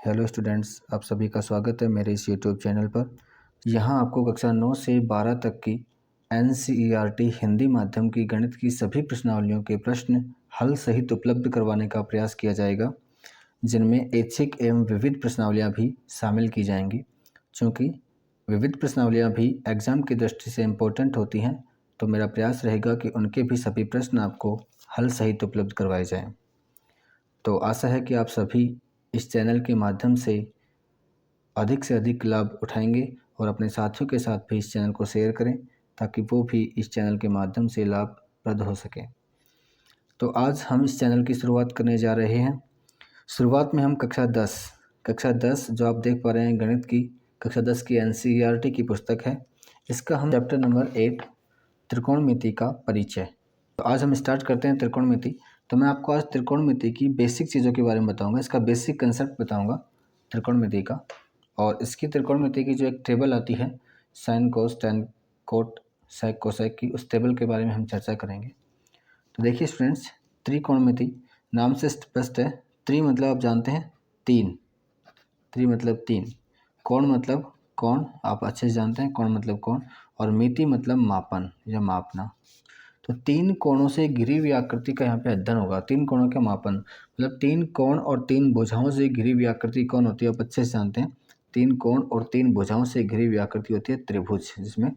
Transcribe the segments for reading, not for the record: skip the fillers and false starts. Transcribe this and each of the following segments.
Hello students, आप सभी का स्वागत है मेरे इस यूट्यूब चैनल पर। यहाँ आपको कक्षा 9 से 12 तक की NCERT हिंदी माध्यम की गणित की सभी प्रश्नावलियों के प्रश्न हल सहित उपलब्ध करवाने का प्रयास किया जाएगा, जिनमें ऐच्छिक एवं विविध प्रश्नावलियाँ भी शामिल की जाएंगी। चूँकि विविध प्रश्नावलियाँ भी एग्ज़ाम की दृष्टि से इम्पोर्टेंट होती हैं, तो मेरा प्रयास रहेगा कि उनके भी सभी प्रश्न आपको हल सहित उपलब्ध करवाए जाएँ। तो आशा है कि आप सभी इस चैनल के माध्यम से अधिक लाभ उठाएंगे और अपने साथियों के साथ भी इस चैनल को शेयर करें, ताकि वो भी इस चैनल के माध्यम से लाभप्रद हो सकें। तो आज हम इस चैनल की शुरुआत करने जा रहे हैं। शुरुआत में हम कक्षा 10 जो आप देख पा रहे हैं गणित की कक्षा 10 की NCERT की पुस्तक है, इसका हम चैप्टर नंबर 8 त्रिकोणमिति का परिचय। तो आज हम स्टार्ट करते हैं त्रिकोणमिति। तो मैं आपको आज त्रिकोणमिति की बेसिक चीज़ों के बारे में बताऊंगा, इसका बेसिक कंसेप्ट बताऊंगा त्रिकोणमिति का। और इसकी त्रिकोणमिति की जो एक टेबल आती है sine cos tan cot sec cosec की, उस टेबल के बारे में हम चर्चा करेंगे। तो देखिए स्टूडेंट्स, त्रिकोणमिति नाम से स्पष्ट है। त्रि मतलब आप जानते हैं तीन, त्रि मतलब तीन, कोण मतलब कोण आप अच्छे से जानते हैं, कोण मतलब कोण, और मिति मतलब मापन या मापना। तो तीन कोणों से घिरी हुई आकृति का यहाँ पे अध्ययन होगा। तीन कोणों का मापन मतलब तीन कोण और तीन भुजाओं से घिरी हुई आकृति कौन होती है, आप अच्छे से जानते हैं। तीन कोण और तीन भुजाओं से घिरी हुई आकृति होती है त्रिभुज, जिसमें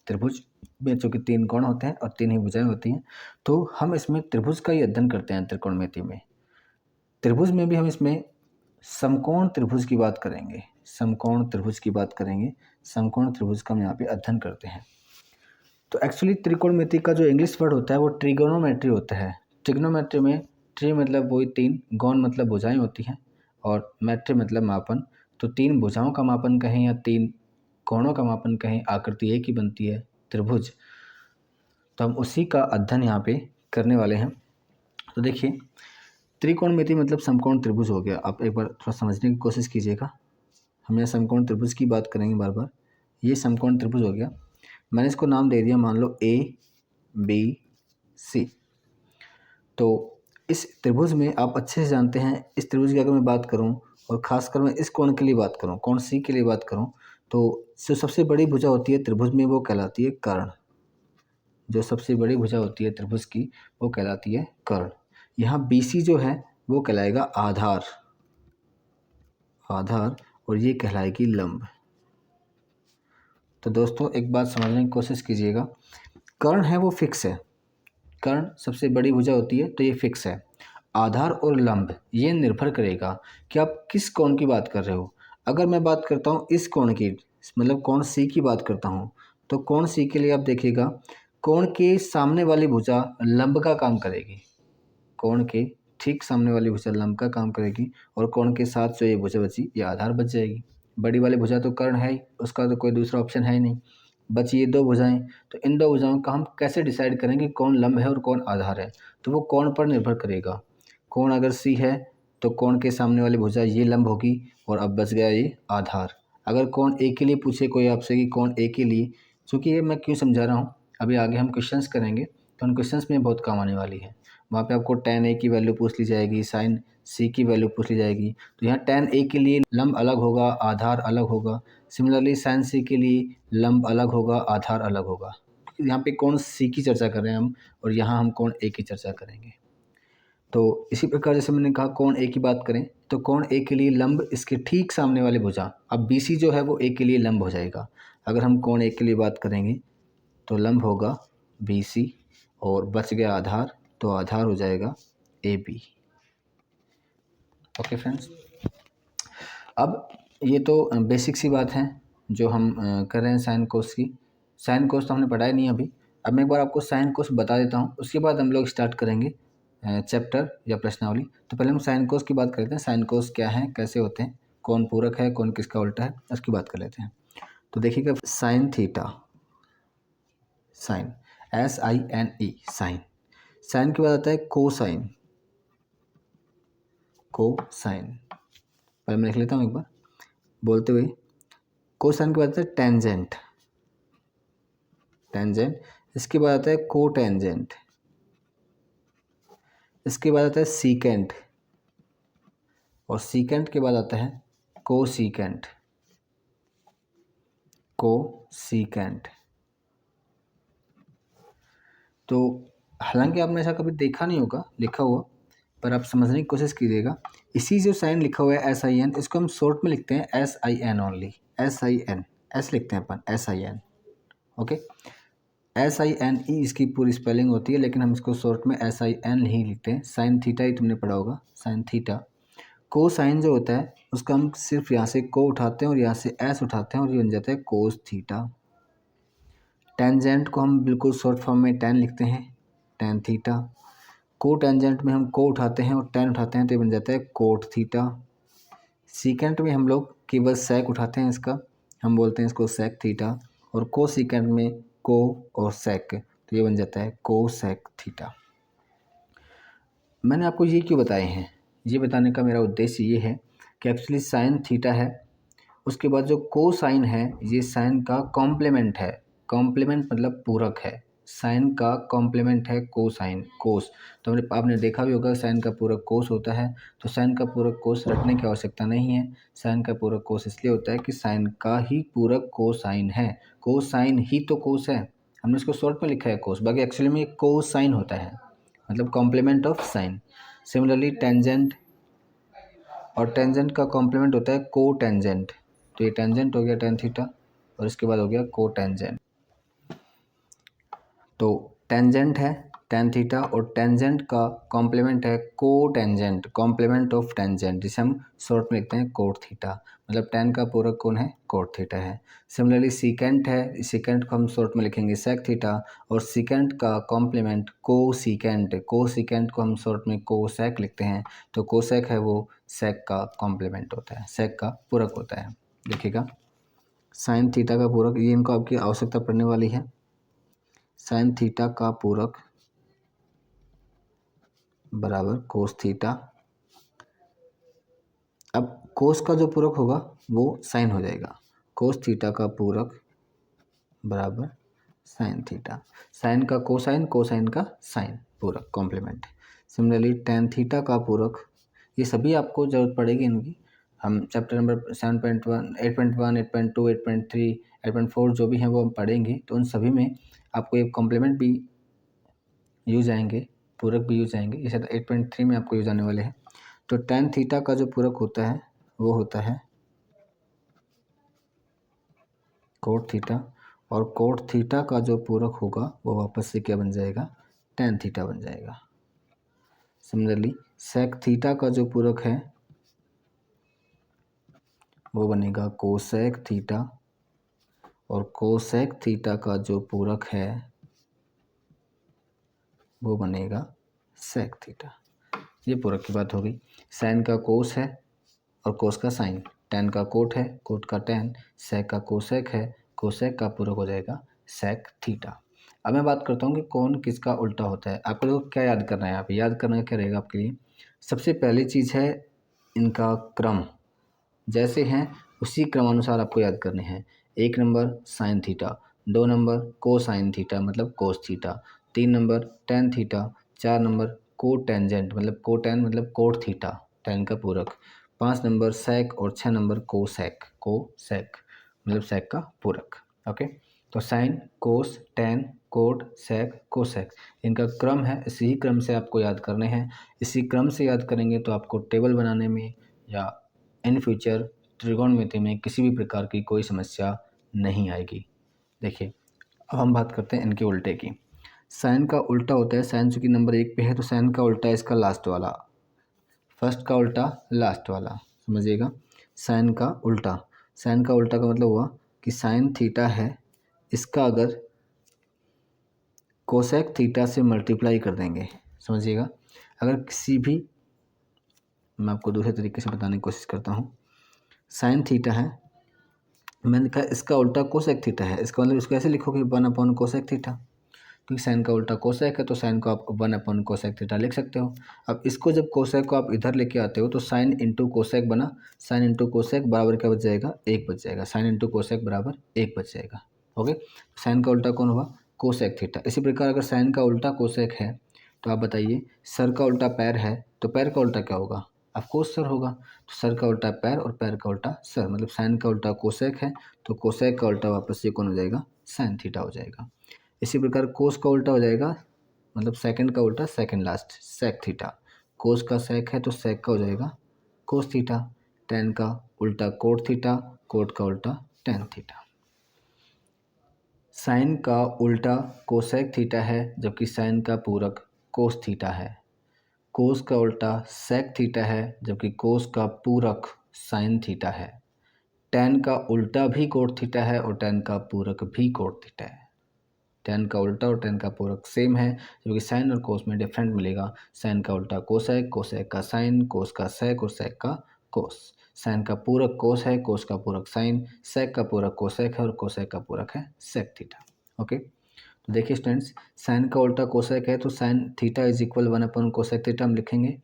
त्रिभुज में चूँकि तीन कोण होते हैं और तीन ही भुजाएं होती हैं, तो हम इसमें त्रिभुज का ही अध्ययन करते हैं त्रिकोणमिति में। त्रिभुज में भी हम इसमें समकोण त्रिभुज की बात करेंगे, समकोण त्रिभुज की बात करेंगे। समकोण त्रिभुज का हम यहाँ पे अध्ययन करते हैं। तो एक्चुअली त्रिकोणमिति का जो इंग्लिश वर्ड होता है वो ट्रिगोनोमेट्री होता है। ट्रिग्नोमेट्री में ट्री मतलब वही तीन, गौन मतलब भुजाएं होती हैं, और मैट्री मतलब मापन। तो तीन भुजाओं का मापन कहें या तीन कोणों का मापन कहें, आकृति एक ही बनती है त्रिभुज। तो हम उसी का अध्ययन यहाँ पे करने वाले हैं। तो देखिए, त्रिकोणमिति मतलब समकोण त्रिभुज हो गया। आप एक बार थोड़ा समझने की कोशिश कीजिएगा। हम यहाँ समकोण त्रिभुज की बात करेंगे बार बार। ये समकोण त्रिभुज हो गया, मैंने इसको नाम दे दिया, मान लो ABC। तो इस त्रिभुज में आप अच्छे से जानते हैं, इस त्रिभुज की अगर मैं बात करूं और खासकर मैं इस कोण के लिए बात करूं, कोण C के लिए बात करूं, तो जो सबसे बड़ी भुजा होती है त्रिभुज में वो कहलाती है कर्ण। जो सबसे बड़ी भुजा होती है त्रिभुज की वो कहलाती है कर्ण। यहाँ BC जो है वो कहलाएगा आधार, और ये कहलाएगी लंब। तो दोस्तों एक बात समझने की कोशिश कीजिएगा, कर्ण है वो फिक्स है, कर्ण सबसे बड़ी भुजा होती है तो ये फिक्स है। आधार और लंब ये निर्भर करेगा कि आप किस कोण की बात कर रहे हो। अगर मैं बात करता हूँ इस कोण की, मतलब कोण C की बात करता हूँ, तो कोण C के लिए आप देखिएगा, कोण के सामने वाली भुजा लंब का काम करेगी, कोण के ठीक सामने वाली भुजा लंब का काम करेगी, और कोण के साथ जो ये भुजा बची ये आधार बच जाएगी। बड़ी वाली भुजा तो कर्ण है ही, उसका तो कोई दूसरा ऑप्शन है ही नहीं। बची ये दो भुजाएं, तो इन दो भुजाओं का हम कैसे डिसाइड करेंगे कौन लंब है और कौन आधार है, तो वो कोण पर निर्भर करेगा। कोण अगर C है तो कोण के सामने वाली भुजा ये लंब होगी, और अब बच गया ये आधार। अगर कोण A के लिए पूछे कोई आपसे कि कोण A के लिए, चूँकि ये मैं क्यों समझा रहा हूँ, अभी आगे हम क्वेश्चंस करेंगे तो उन क्वेश्चंस में बहुत काम आने वाली है। वहाँ पे आपको tan A की वैल्यू पूछ ली जाएगी, sin C की वैल्यू पूछ ली जाएगी। तो यहाँ tan A के लिए लंब अलग होगा, आधार अलग होगा। सिमिलरली sin C के लिए लंब अलग होगा, आधार अलग होगा। यहाँ पे कोण C की चर्चा कर रहे हैं हम, और यहाँ हम कोण A की चर्चा करेंगे। तो इसी प्रकार जैसे मैंने कहा कोण A की बात करें तो कोण A के लिए लंब इसके ठीक सामने वाली भुजा, अब BC जो है वो A के लिए लंब हो जाएगा। अगर हम कोण A के लिए बात करेंगे तो लंब होगा BC, और बच गया आधार, तो आधार हो जाएगा AB। ओके फ्रेंड्स, अब ये तो बेसिक सी बात है जो हम कर रहे हैं साइन कोस की। साइन कोस तो हमने पढ़ा ही नहीं अभी। अब मैं एक बार आपको साइन कोस बता देता हूँ, उसके बाद हम लोग स्टार्ट करेंगे चैप्टर या प्रश्नावली। तो पहले हम साइन कोस की बात कर लेते हैं। साइन कोस क्या है, कैसे होते हैं, कौन पूरक है, कौन किसका उल्टा है, उसकी बात कर लेते हैं। तो देखिएगा, sine theta, sine SINE, sine. Sine के बाद आता है कोसाइन, कोसाइन। पहले मैं लिख लेता हूँ एक बार बोलते हुए। कोसाइन के बाद आता है टेंजेंट, टेंजेंट। इसके बाद आता है कोटेंजेंट। इसके बाद आता है सीकेंट, और सीकेंट के बाद आता है कोसीकेंट, कोसीकेंट। तो हालांकि आपने ऐसा कभी देखा नहीं होगा लिखा हुआ, पर आप समझने की कोशिश कीजिएगा। इसी जो साइन लिखा हुआ है SIN, इसको हम शॉर्ट में लिखते हैं SIN ओनली, SIN, एस लिखते हैं अपन SIN, ओके। SINE इसकी पूरी स्पेलिंग होती है, लेकिन हम इसको शॉर्ट में SIN ही लिखते हैं। साइन थीटा ही तुमने पढ़ा होगा, साइन थीटा। को साइन जो होता है उसका हम सिर्फ यहाँ से को उठाते हैं और यहाँ से एस उठाते हैं और ये बन जाता है कोस थीटा। टेंजेंट को हम बिल्कुल शॉर्ट फॉर्म में टेन लिखते हैं, टेन थीटा। को टेंजेंट में हम को उठाते हैं और टेन उठाते हैं तो ये बन जाता है कोट थीटा। सीकेंट में हम लोग केवल सेक उठाते हैं, इसका हम बोलते हैं इसको सेक थीटा। और को सीकेंट में को और सेक, तो ये बन जाता है को सेक थीटा। मैंने आपको ये क्यों बताए हैं, ये बताने का मेरा उद्देश्य ये है कि एक्चुअली साइन थीटा है, उसके बाद जो को साइन है ये साइन का कॉम्प्लीमेंट है। कॉम्प्लीमेंट मतलब पूरक है, साइन का कॉम्प्लीमेंट है को साइन, कोस। तो आपने देखा भी होगा साइन का पूरक कोस होता है, तो साइन का पूरक कोस रखने की आवश्यकता नहीं है। साइन का पूरक कोस इसलिए होता है कि साइन का ही पूरक को साइन है। को साइन ही तो कोस है, हमने इसको शॉर्ट में लिखा है कोस, बाकी एक्चुअली में को साइन होता है, मतलब complement of sine. Similarly tangent, और टेंजेंट का कॉम्प्लीमेंट होता है को टेंजेंट। तो ये टेंजेंट हो गया टेन थीटा और इसके बाद हो गया को टेंजेंट। तो टेंजेंट है टेन थीटा और टेंजेंट का कॉम्प्लीमेंट है को टेंजेंट, कॉम्प्लीमेंट ऑफ टेंजेंट, जिसे हम शॉर्ट में लिखते हैं कोट थीटा। मतलब टेन का पूरक कौन है, कोट थीटा है। सिमिलरली सीकेंट है, सीकेंट को हम शॉर्ट में लिखेंगे सेक थीटा और सीकेंट का कॉम्प्लीमेंट को सीकेंट, को सीकेंट को हम शॉर्ट में को सेक लिखते हैं। तो को सेक है वो सेक का कॉम्प्लीमेंट होता है, सेक का पूरक होता है। देखिएगा साइन थीटा का पूरक, ये इनको आपकी आवश्यकता पड़ने वाली है। साइन थीटा का पूरक बराबर कोस थीटा। अब कोस का जो पूरक होगा वो साइन हो जाएगा, कोस थीटा का पूरक बराबर साइन थीटा। साइन का कोसाइन, कोसाइन का साइन, पूरक कॉम्प्लीमेंट। सिमिलरली टेन थीटा का पूरक, ये सभी आपको ज़रूरत पड़ेगी इनकी। हम चैप्टर नंबर 7.1, 8.1, 8.2, 8.3, 8.4 जो भी हैं वो हम पढ़ेंगे, तो उन सभी में आपको ये कॉम्प्लीमेंट भी यूज आएंगे, पूरक भी यूज आएंगे। ये शायद 8.3 में आपको यूज आने वाले हैं। तो टेन थीटा का जो पूरक होता है वो होता है कोट थीटा, और कोट थीटा का जो पूरक होगा वो वापस से क्या बन जाएगा, टेन थीटा बन जाएगा। सिमिलरली सेक थीटा का जो पूरक है वो बनेगा कोसेक थीटा, और कोसेक थीटा का जो पूरक है वो बनेगा सेक थीटा। ये पूरक की बात हो गई। साइन का कोस है और कोस का साइन, टेन का कोट है, कोट का टेन, सेक का कोसेक है, कोसेक का पूरक हो जाएगा सेक थीटा। अब मैं बात करता हूँ कि कौन किसका उल्टा होता है। आपको लोग क्या याद करना है, यहाँ पे याद करना क्या रहेगा आपके लिए। सबसे पहली चीज़ है इनका क्रम, जैसे हैं उसी क्रमानुसार आपको याद करने हैं। 1 नंबर साइन थीटा, 2 नंबर को साइन थीटा मतलब cos theta, 3 number tan theta, 4 number को टेंजेंट मतलब को टेन मतलब कोट थीटा, टेन का पूरक, 5 नंबर सेक और 6 नंबर को सेक, को सेक मतलब सेक का पूरक। ओके, तो sign, cos, tan, cot, sec, cosec, इनका क्रम है, इसी क्रम से आपको याद करने हैं। इसी क्रम से याद करेंगे तो आपको टेबल बनाने में या इन फ्यूचर त्रिकोणमिति में किसी भी प्रकार की कोई समस्या नहीं आएगी। देखिए अब हम बात करते हैं इनके उल्टे की। साइन का उल्टा होता है, साइन चूंकि नंबर 1 पे है तो साइन का उल्टा है इसका लास्ट वाला, फर्स्ट का उल्टा लास्ट वाला, समझिएगा। साइन का उल्टा, साइन का उल्टा का मतलब हुआ कि साइन थीटा है, इसका अगर कोसेक थीटा से मल्टीप्लाई कर देंगे, समझिएगा। अगर किसी भी, मैं आपको दूसरे तरीके से बताने की कोशिश करता हूँ। साइन थीटा है, मैंने कहा इसका उल्टा कोसेक थीटा है, इसका मतलब इसको ऐसे लिखोगे 1 अपॉन कोसेक थीटा, क्योंकि साइन का उल्टा कोसेक है तो साइन को आप 1 अपॉन कोसेक थीटा लिख सकते हो। अब इसको जब कोसेक को आप इधर लेके आते हो तो साइन इंटू कोसेक बना, साइन इंटू कोसेक बराबर क्या बच जाएगा, 1 बच जाएगा, साइन इंटू कोसेक बराबर 1 बच जाएगा। ओके, साइन का उल्टा कौन हुआ, कोसेक थीटा। इसी प्रकार अगर साइन का उल्टा कोसेक है तो आप बताइए, सर का उल्टा पैर है तो पैर का उल्टा क्या होगा, ऑफकोर्स सर होगा। तो सर का उल्टा पैर और पैर का उल्टा सर, मतलब साइन का उल्टा कोसेक है तो कोसेक का उल्टा वापस से कौन हो जाएगा, साइन थीटा हो जाएगा। इसी प्रकार कोस का उल्टा हो जाएगा, मतलब सेकंड का उल्टा सेकंड लास्ट, सेक थीटा। कोस का सेक है तो सेक का हो जाएगा कोस थीटा। टेन का उल्टा कोट थीटा, कोट का उल्टा टेन थीटा। साइन का उल्टा कोसेक थीटा है जबकि साइन का पूरक कोस थीटा है। कोस का उल्टा सेक थीटा है जबकि कोस का पूरक साइन थीटा है। टेन का उल्टा भी कोट थीटा है और टेन का पूरक भी कोट थीटा है। टेन का उल्टा और टेन का पूरक सेम है जबकि साइन और कोस में डिफरेंट मिलेगा। साइन का उल्टा कोसेक, कोसेक का साइन, कोस का सेक और सेक का कोस। साइन का पूरक कोस है, कोस का पूरक साइन, सेक का पूरक कोसेक है और कोसेक का पूरक है सेक थीटा। ओके, तो देखिए स्टूडेंट्स, साइन का उल्टा कोसेक है तो sine theta is equal 1 cosec theta हम लिखेंगे।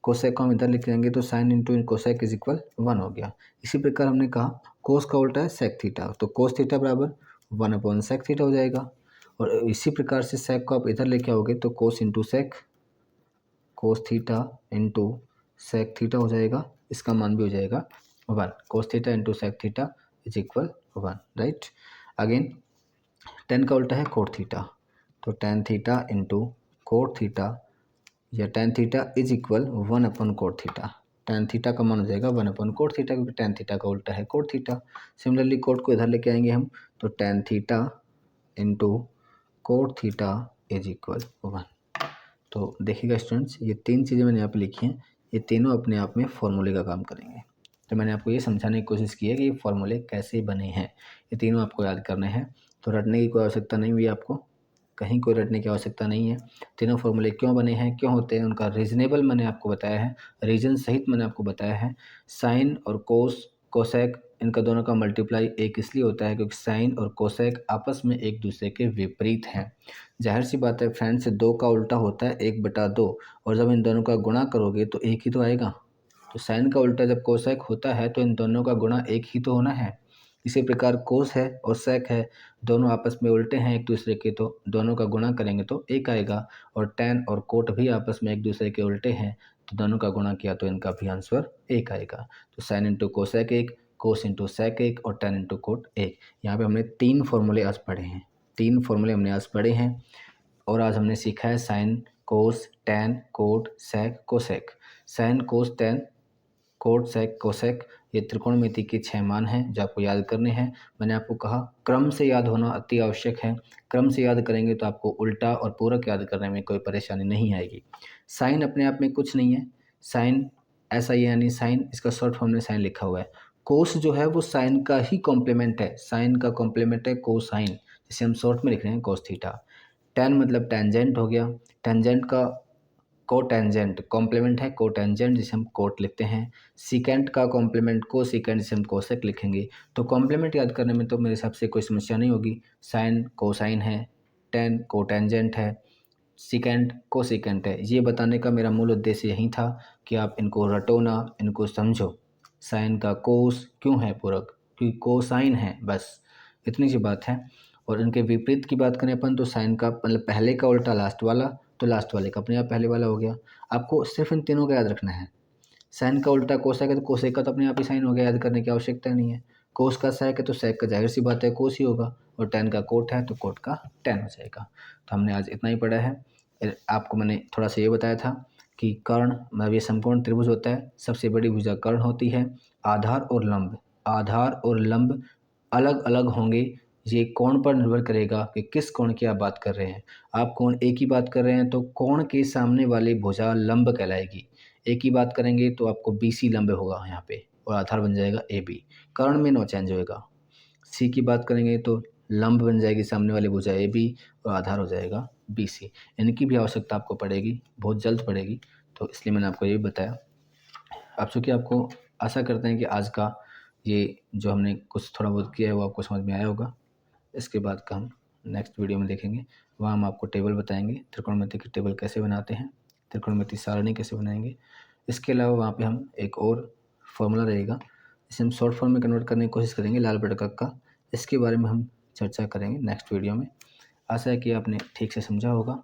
कोसेक को हम इधर लिख लेंगे तो sine into cosec is equal 1 हो गया। इसी प्रकार हमने कहा कोस का उल्टा है सेक थीटा, तो कोस थीटा बराबर 1/सेक थीटा हो जाएगा। और इसी प्रकार से सेक को आप इधर लेके आओगे तो cos into sec, cos theta into sec theta हो जाएगा। इसका मान भी हो जाएगा 1। Cos theta into sec theta is equal 1, right. Again tan का उल्टा है कोट थीटा, तो tan theta into cot theta या टेन थीटा इज इक्वल 1/कोट थीटा। टेन थीटा का मान हो जाएगा 1/कोट थीटा क्योंकि टेन थीटा का उल्टा है कोट थीटा। सिमिलरली कोट को इधर लेके आएंगे हम तो tan theta into cot theta is equal 1। तो देखिएगा स्टूडेंट्स, ये तीन चीज़ें मैंने यहाँ पे लिखी हैं, ये तीनों अपने आप में फॉर्मूले का काम करेंगे। तो मैंने आपको ये समझाने की कोशिश की है कि ये फॉर्मूले कैसे बने हैं, ये तीनों आपको याद करने हैं। तो रटने की कोई आवश्यकता नहीं हुई आपको, कहीं कोई रटने की आवश्यकता नहीं है। तीनों फॉर्मूले क्यों बने हैं, क्यों होते हैं, उनका रीजनेबल मैंने आपको बताया है, रीजन सहित मैंने आपको बताया है। साइन और कोस, कोसेक, इनका दोनों का मल्टीप्लाई एक इसलिए होता है क्योंकि साइन और कोसेक आपस में एक दूसरे के विपरीत हैं। जाहिर सी बात है फ्रेंड्स, 2 का उल्टा होता है 1/2 और जब इन दोनों का गुणा करोगे तो एक ही तो आएगा। तो साइन का उल्टा जब कोसेक होता है तो इन दोनों का गुणा एक ही तो होना है। इसी प्रकार कोस है और सेक है, दोनों आपस में उल्टे हैं एक दूसरे के, तो दोनों का गुणा करेंगे तो एक आएगा। और टेन और कोट भी आपस में एक दूसरे के उल्टे हैं, तो दोनों का गुणा किया तो इनका भी आंसर एक आएगा। तो साइन इंटू कोसेक एक, कोस इंटू सेक एक और टेन इंटू कोट एक। यहाँ पे हमने 3 फॉर्मूले आज पढ़े हैं, 3 फॉर्मूले हमने आज पढ़े हैं। और आज हमने सीखा है sine, cos, tan, cot, sec, cosec. Sign, cos, tan, cot, sec, cosec, ये त्रिकोणमिति के 6 मान हैं जो आपको याद करने हैं। मैंने आपको कहा क्रम से याद होना अति आवश्यक है, क्रम से याद करेंगे तो आपको उल्टा और पूरक याद करने में कोई परेशानी नहीं आएगी। साइन अपने आप में कुछ नहीं है, साइन ऐसा ही यानी साइन, इसका शॉर्ट फॉर्म में साइन लिखा हुआ है। कोस जो है वो साइन का ही कॉम्प्लीमेंट है, साइन का कॉम्प्लीमेंट है कोसाइन, जिसे हम शॉर्ट में लिख रहे हैं कोस थीटा। टेन मतलब टेंजेंट हो गया, टेंजेंट का कोटेंजेंट कॉम्प्लीमेंट है कोटेंजेंट, जिसे हम कोट लिखते हैं। सीकेंट का कॉम्प्लीमेंट को सीकेंट, जिसे हम कोसेक लिखेंगे। तो कॉम्प्लीमेंट याद करने में तो मेरे हिसाब से कोई समस्या नहीं होगी। साइन कोसाइन है, टेन कोटेंजेंट है, सीकेंट कोसीकेंट है। ये बताने का मेरा मूल उद्देश्य यही था कि आप इनको रटो ना, इनको समझो। साइन का कोस क्यों है पूरक, क्योंकि कोसाइन है, बस इतनी सी बात है। और इनके विपरीत की बात करें अपन तो साइन का मतलब पहले का उल्टा लास्ट वाला, तो लास्ट वाले का अपने आप पहले वाला हो गया। आपको सिर्फ इन तीनों का याद रखना है। साइन का उल्टा कोसेक है तो कोसेक का तो अपने आप ही साइन हो गया, याद करने की आवश्यकता नहीं है। कोस का सेक है तो सेक का जाहिर सी बात है कोस ही होगा। और टेन का कोट है तो कोट का टेन हो जाएगा। तो हमने आज इतना ही पढ़ा है। आपको मैंने थोड़ा सा ये बताया था कि कर्ण मतलब ये समकोण त्रिभुज होता है, सबसे बड़ी भुजा कर्ण होती है। आधार और लंब अलग अलग होंगे, ये कोण पर निर्भर करेगा कि किस कोण की आप बात कर रहे हैं। आप कोण ए की बात कर रहे हैं तो कोण के सामने वाली भुजा लंब कहलाएगी। ए की बात करेंगे तो आपको BC लंब होगा यहाँ पे और आधार बन जाएगा AB। कर्ण में नो चेंज होएगा। सी की बात करेंगे तो लंब बन जाएगी सामने वाली भुजा AB और आधार हो जाएगा BC। इनकी भी आवश्यकता आपको पड़ेगी, बहुत जल्द पड़ेगी, तो इसलिए मैंने आपको ये भी बताया। अब चूँकि आपको आशा करते हैं कि आज का ये जो हमने कुछ थोड़ा बहुत किया है वो आपको समझ में आया होगा। इसके बाद का हम नेक्स्ट वीडियो में देखेंगे, वहाँ हम आपको टेबल बताएंगे, त्रिकोणमिति की टेबल कैसे बनाते हैं, त्रिकोणमिति सारणी कैसे बनाएंगे। इसके अलावा वहाँ पे हम एक और फॉर्मूला रहेगा, इसे हम शॉर्ट फॉर्म में कन्वर्ट करने की कोशिश करेंगे, लाल बटा कक्का। इसके बारे में हम चर्चा करेंगे नेक्स्ट वीडियो में। आशा है कि आपने ठीक से समझा होगा।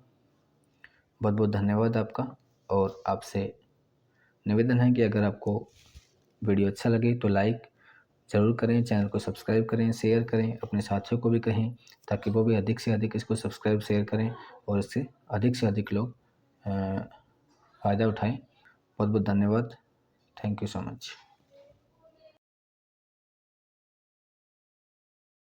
बहुत बहुत धन्यवाद आपका, और आपसे निवेदन है कि अगर आपको वीडियो अच्छा लगे तो लाइक ज़रूर करें, चैनल को सब्सक्राइब करें, शेयर करें, अपने साथियों को भी कहें ताकि वो भी अधिक से अधिक इसको सब्सक्राइब शेयर करें और इससे अधिक से अधिक लोग फ़ायदा उठाएं। बहुत बहुत धन्यवाद। Thank you so much.